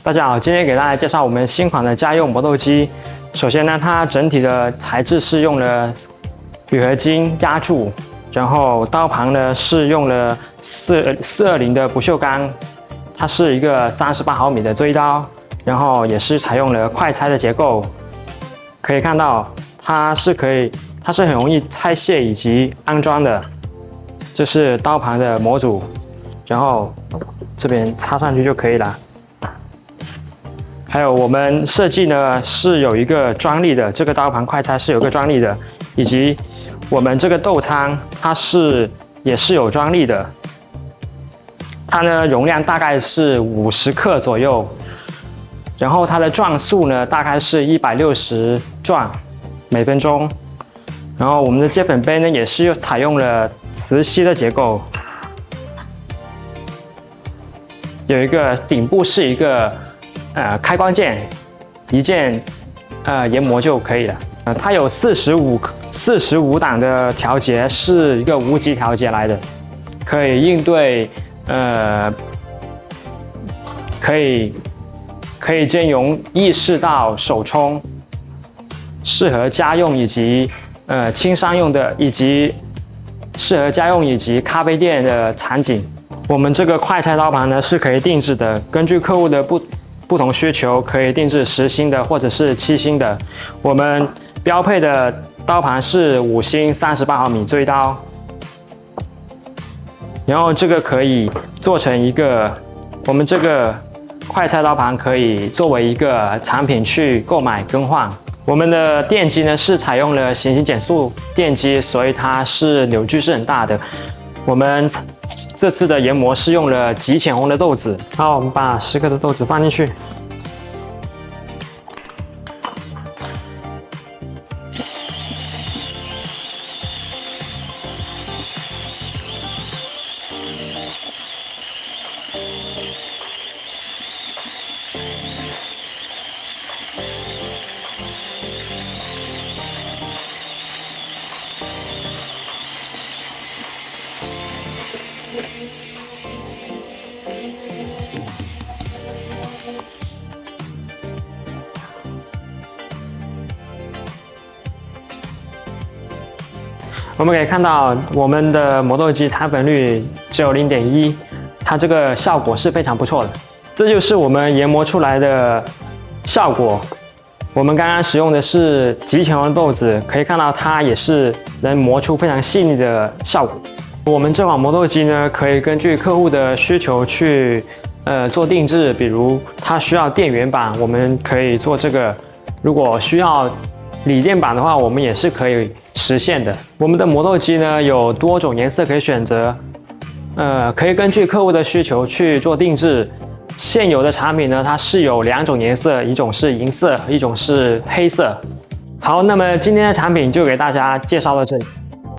大家好，今天给大家介绍我们新款的家用磨豆机。首先呢，它整体的材质是用了铝合金压铸，然后刀旁呢是用了420的不锈钢，它是一个38毫米的锥刀，然后也是采用了快拆的结构。可以看到它是很容易拆卸以及安装的。这是刀旁的模组，然后这边插上去就可以了。还有我们设计呢是有一个专利的，这个刀旁快拆是有一个专利的，以及我们这个豆仓它也是有专利的，它呢容量大概是50克左右，然后它的转速呢大概是160转每分钟，然后我们的接粉杯呢也是采用了磁吸的结构，有一个顶部是一个开关键，一键研磨就可以了。它有45档的调节，是一个无级调节来的，可以应对可以兼容意式到手冲，适合家用以及轻商用的，以及适合家用以及咖啡店的场景。我们这个快拆刀盘呢是可以定制的，根据客户的不同需求，可以定制10星的或者是7星的。我们标配的刀盘是5星38毫米锥刀，然后这个可以做成一个，我们这个快拆刀盘可以作为一个产品去购买更换。我们的电机呢是采用了行星减速电机，所以它是扭矩是很大的。我们这次的研磨是用了极浅红的豆子。好，我们把10克的豆子放进去。我们可以看到，我们的磨豆机残粉率只有0.1，它这个效果是非常不错的。这就是我们研磨出来的效果。我们刚刚使用的是极浅红的豆子，可以看到它也是能磨出非常细腻的效果。我们这款磨豆机呢，可以根据客户的需求去做定制，比如它需要电源板，我们可以做这个；如果需要锂电板的话，我们也是可以实现的。我们的磨豆机呢有多种颜色可以选择，可以根据客户的需求去做定制。现有的产品呢，它是有2种颜色，一种是银色，一种是黑色。好，那么今天的产品就给大家介绍到这里。